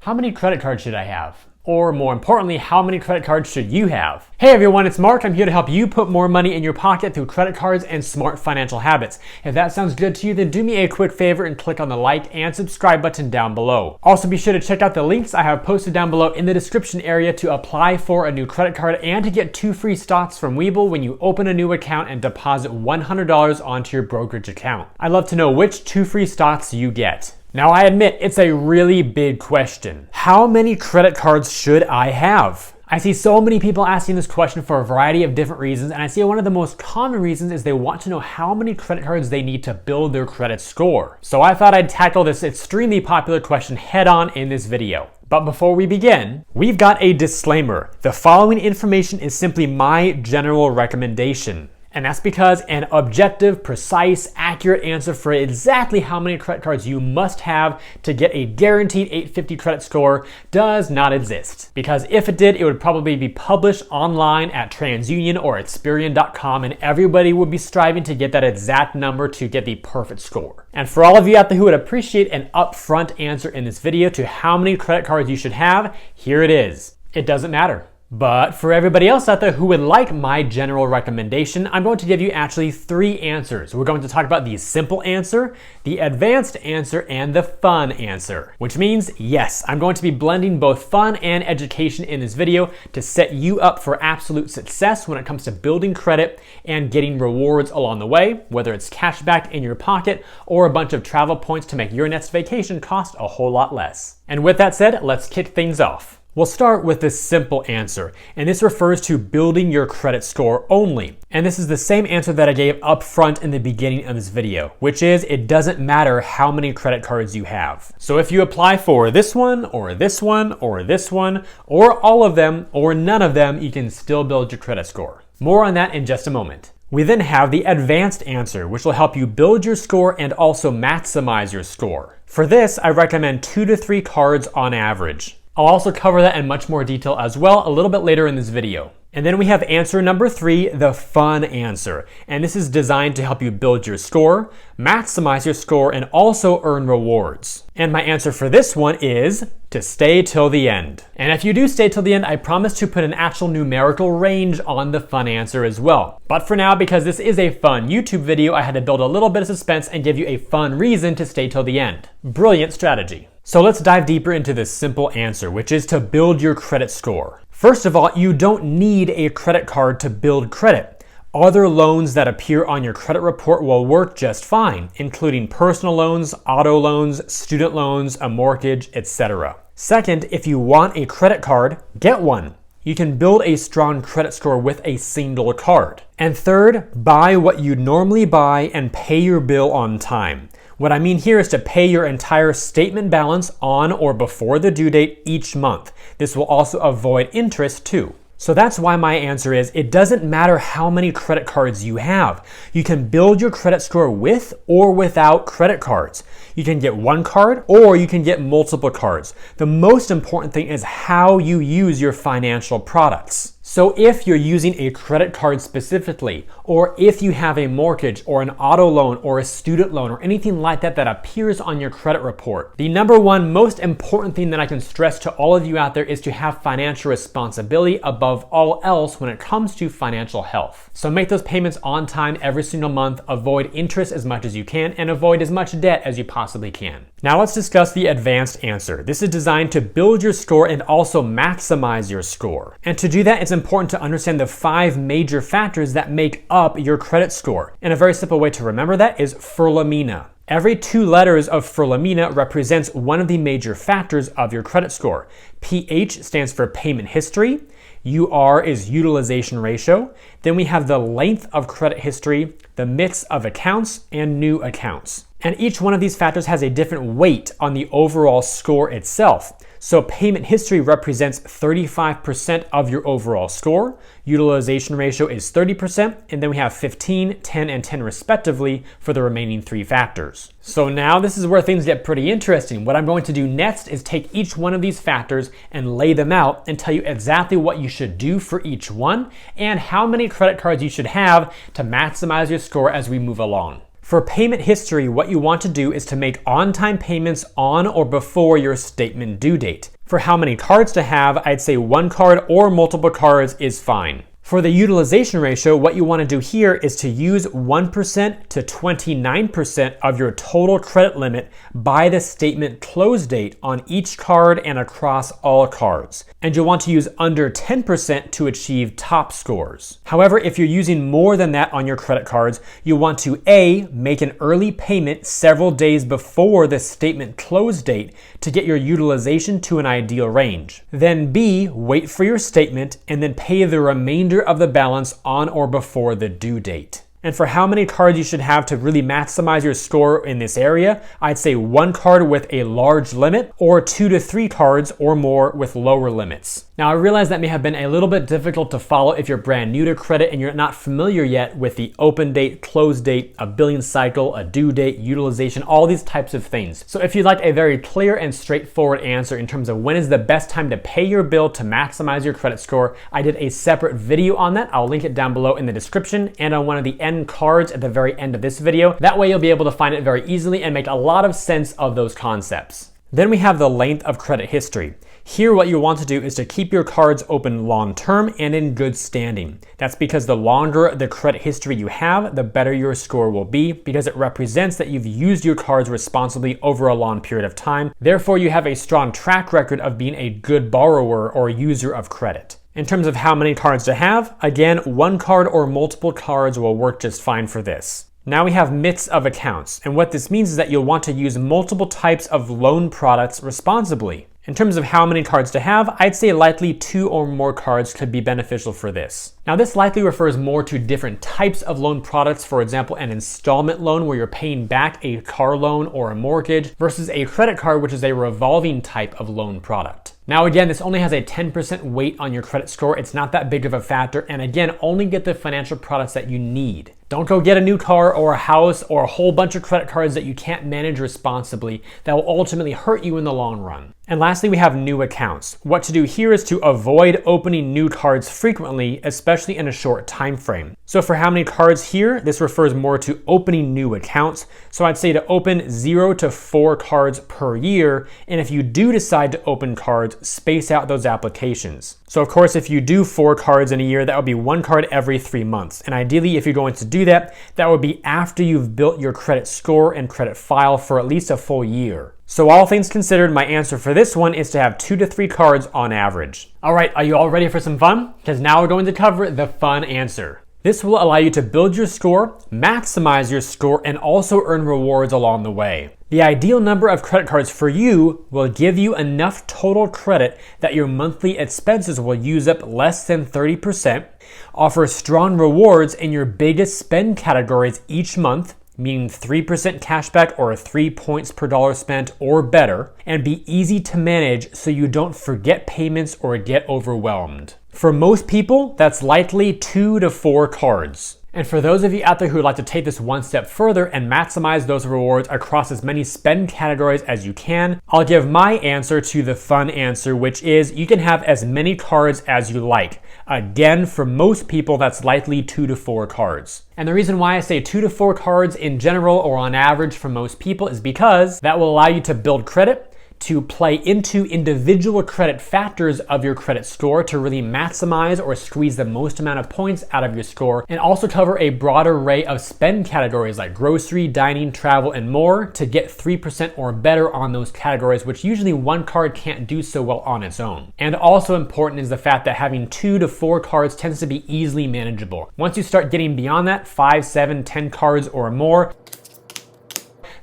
How many credit cards should I have? Or more importantly, how many credit cards should you have? Hey everyone, it's Mark. I'm here to help you put more money in your pocket through credit cards and smart financial habits. If that sounds good to you, then do me a quick favor and click on the like and subscribe button down below. Also be sure to check out the links I have posted down below in the description area to apply for a new credit card and to get 2 free stocks from Webull when you open a new account and deposit $100 onto your brokerage account. I'd love to know which 2 free stocks you get. Now I admit it's a really big question. How many credit cards should I have? I see so many people asking this question for a variety of different reasons, and I see one of the most common reasons is they want to know how many credit cards they need to build their credit score. So I thought I'd tackle this extremely popular question head on in this video. But before we begin, we've got a disclaimer. The following information is simply my general recommendation. And that's because an objective, precise, accurate answer for exactly how many credit cards you must have to get a guaranteed 850 credit score does not exist. Because if it did, it would probably be published online at TransUnion or Experian.com, and everybody would be striving to get that exact number to get the perfect score. And for all of you out there who would appreciate an upfront answer in this video to how many credit cards you should have, here it is. It doesn't matter. But for everybody else out there who would like my general recommendation, I'm going to give you actually 3 answers. We're going to talk about the simple answer, the advanced answer, and the fun answer. Which means, yes, I'm going to be blending both fun and education in this video to set you up for absolute success when it comes to building credit and getting rewards along the way, whether it's cash back in your pocket or a bunch of travel points to make your next vacation cost a whole lot less. And with that said, let's kick things off. We'll start with this simple answer, and this refers to building your credit score only. And this is the same answer that I gave up front in the beginning of this video, which is it doesn't matter how many credit cards you have. So if you apply for this one, or this one, or this one, or all of them, or none of them, you can still build your credit score. More on that in just a moment. We then have the advanced answer, which will help you build your score and also maximize your score. For this, I recommend 2 to 3 cards on average. I'll also cover that in much more detail as well a little bit later in this video. And then we have answer number 3, the fun answer. And this is designed to help you build your score, maximize your score, and also earn rewards. And my answer for this one is to stay till the end. And if you do stay till the end, I promise to put an actual numerical range on the fun answer as well. But for now, because this is a fun YouTube video, I had to build a little bit of suspense and give you a fun reason to stay till the end. Brilliant strategy. So let's dive deeper into this simple answer, which is to build your credit score. First of all, you don't need a credit card to build credit. Other loans that appear on your credit report will work just fine, including personal loans, auto loans, student loans, a mortgage, etc. Second, if you want a credit card, get one. You can build a strong credit score with a single card. And third, buy what you normally buy and pay your bill on time. What I mean here is to pay your entire statement balance on or before the due date each month. This will also avoid interest too. So that's why my answer is it doesn't matter how many credit cards you have. You can build your credit score with or without credit cards. You can get one card or you can get multiple cards. The most important thing is how you use your financial products. So if you're using a credit card specifically, or if you have a mortgage or an auto loan or a student loan or anything like that that appears on your credit report, the number one most important thing that I can stress to all of you out there is to have financial responsibility above all else when it comes to financial health. So make those payments on time every single month, avoid interest as much as you can, and avoid as much debt as you possibly can. Now let's discuss the advanced answer. This is designed to build your score and also maximize your score. And to do that, it's important to understand the 5 major factors that make up your credit score. And a very simple way to remember that is Furlamina. Every 2 letters of Furlamina represents one of the major factors of your credit score. PH stands for payment history. UR is utilization ratio. Then we have the length of credit history, the mix of accounts, and new accounts. And each one of these factors has a different weight on the overall score itself. So payment history represents 35% of your overall score. Utilization ratio is 30%, and then we have 15, 10, and 10 respectively for the remaining 3 factors. So now this is where things get pretty interesting. What I'm going to do next is take each one of these factors and lay them out and tell you exactly what you should do for each one and how many credit cards you should have to maximize your score as we move along. For payment history, what you want to do is to make on-time payments on or before your statement due date. For how many cards to have, I'd say one card or multiple cards is fine. For the utilization ratio, what you want to do here is to use 1% to 29% of your total credit limit by the statement close date on each card and across all cards. And you'll want to use under 10% to achieve top scores. However, if you're using more than that on your credit cards, you want to A, make an early payment several days before the statement close date to get your utilization to an ideal range. Then B, wait for your statement and then pay the remainder of the balance on or before the due date. And for how many cards you should have to really maximize your score in this area, I'd say one card with a large limit or 2 to 3 cards or more with lower limits. Now I realize that may have been a little bit difficult to follow if you're brand new to credit and you're not familiar yet with the open date, close date, a billing cycle, a due date, utilization, all these types of things. So if you'd like a very clear and straightforward answer in terms of when is the best time to pay your bill to maximize your credit score, I did a separate video on that. I'll link it down below in the description and on one of the end cards at the very end of this video. That way you'll be able to find it very easily and make a lot of sense of those concepts. Then we have the length of credit history. Here what you want to do is to keep your cards open long term and in good standing. That's because the longer the credit history you have, the better your score will be because it represents that you've used your cards responsibly over a long period of time. Therefore, you have a strong track record of being a good borrower or user of credit. In terms of how many cards to have, again, one card or multiple cards will work just fine for this. Now we have mix of accounts, and what this means is that you'll want to use multiple types of loan products responsibly. In terms of how many cards to have, I'd say likely 2 or more cards could be beneficial for this. Now this likely refers more to different types of loan products, for example, an installment loan where you're paying back a car loan or a mortgage versus a credit card, which is a revolving type of loan product. Now again, this only has a 10% weight on your credit score. It's not that big of a factor, and again, only get the financial products that you need. Don't go get a new car or a house or a whole bunch of credit cards that you can't manage responsibly that will ultimately hurt you in the long run. And lastly, we have new accounts. What to do here is to avoid opening new cards frequently, especially in a short time frame. So for how many cards here, this refers more to opening new accounts. So I'd say to open 0 to 4 cards per year. And if you do decide to open cards, space out those applications. So of course, if you do 4 cards in a year, that would be 1 card every 3 months. And ideally, if you're going to do that, that would be after you've built your credit score and credit file for at least a full year. So all things considered, my answer for this one is to have 2 to 3 cards on average. All right, are you all ready for some fun? Because now we're going to cover the fun answer. This will allow you to build your score, maximize your score, and also earn rewards along the way. The ideal number of credit cards for you will give you enough total credit that your monthly expenses will use up less than 30%, offer strong rewards in your biggest spend categories each month, meaning 3% cashback or 3 points per dollar spent or better, and be easy to manage so you don't forget payments or get overwhelmed. For most people, that's likely 2 to 4 cards. And for those of you out there who would like to take this one step further and maximize those rewards across as many spend categories as you can, I'll give my answer to the fun answer, which is you can have as many cards as you like. Again, for most people, that's likely 2 to 4 cards. And the reason why I say 2 to 4 cards in general or on average for most people is because that will allow you to build credit, to play into individual credit factors of your credit score to really maximize or squeeze the most amount of points out of your score, and also cover a broad array of spend categories like grocery, dining, travel, and more to get 3% or better on those categories, which usually one card can't do so well on its own. And also important is the fact that having 2 to 4 cards tends to be easily manageable. Once you start getting beyond that, 5, 7, 10 cards or more,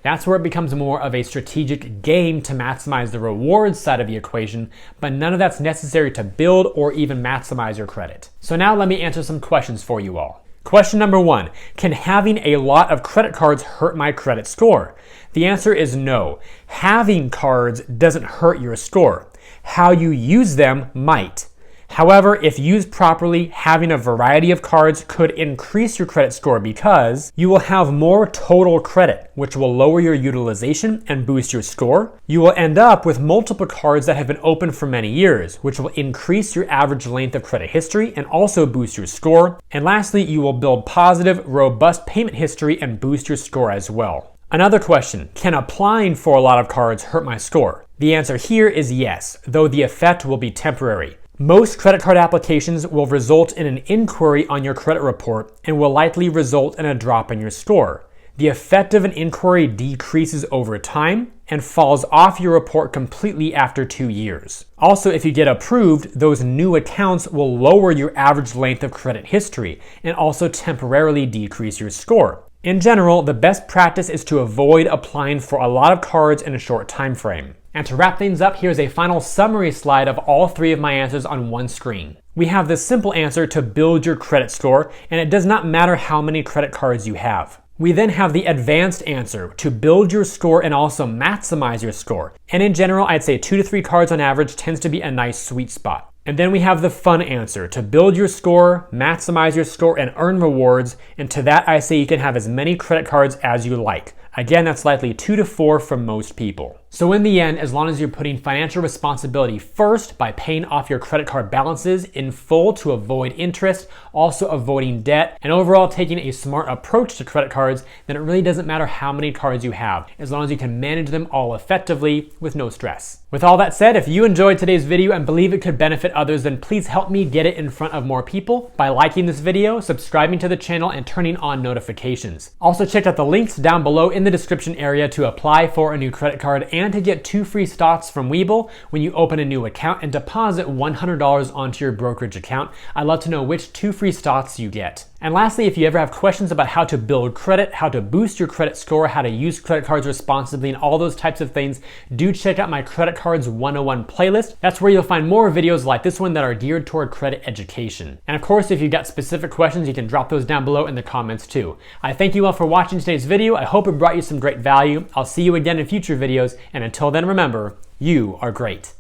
that's where it becomes more of a strategic game to maximize the rewards side of the equation, but none of that's necessary to build or even maximize your credit. So now let me answer some questions for you all. Question number 1, can having a lot of credit cards hurt my credit score? The answer is no. Having cards doesn't hurt your score. How you use them might. However, if used properly, having a variety of cards could increase your credit score because you will have more total credit, which will lower your utilization and boost your score. You will end up with multiple cards that have been open for many years, which will increase your average length of credit history and also boost your score. And lastly, you will build positive, robust payment history and boost your score as well. Another question, can applying for a lot of cards hurt my score? The answer here is yes, though the effect will be temporary. Most credit card applications will result in an inquiry on your credit report and will likely result in a drop in your score. The effect of an inquiry decreases over time and falls off your report completely after 2 years. Also, if you get approved, those new accounts will lower your average length of credit history and also temporarily decrease your score. In general, the best practice is to avoid applying for a lot of cards in a short time frame. And to wrap things up, here's a final summary slide of all 3 of my answers on one screen. We have the simple answer to build your credit score, and it does not matter how many credit cards you have. We then have the advanced answer to build your score and also maximize your score. And in general, I'd say 2 to 3 cards on average tends to be a nice sweet spot. And then we have the fun answer to build your score, maximize your score, and earn rewards. And to that, I say you can have as many credit cards as you like. Again, that's likely 2 to 4 for most people. So in the end, as long as you're putting financial responsibility first by paying off your credit card balances in full to avoid interest, also avoiding debt, and overall taking a smart approach to credit cards, then it really doesn't matter how many cards you have, as long as you can manage them all effectively with no stress. With all that said, if you enjoyed today's video and believe it could benefit others, then please help me get it in front of more people by liking this video, subscribing to the channel, and turning on notifications. Also check out the links down below in the description area to apply for a new credit card and to get 2 free stocks from Webull when you open a new account and deposit $100 onto your brokerage account. I'd love to know which 2 free stocks you get. And lastly, if you ever have questions about how to build credit, how to boost your credit score, how to use credit cards responsibly, and all those types of things, do check out my Credit Cards 101 playlist. That's where you'll find more videos like this one that are geared toward credit education. And of course, if you've got specific questions, you can drop those down below in the comments too. I thank you all for watching today's video. I hope it brought you some great value. I'll see you again in future videos, and until then, remember, you are great.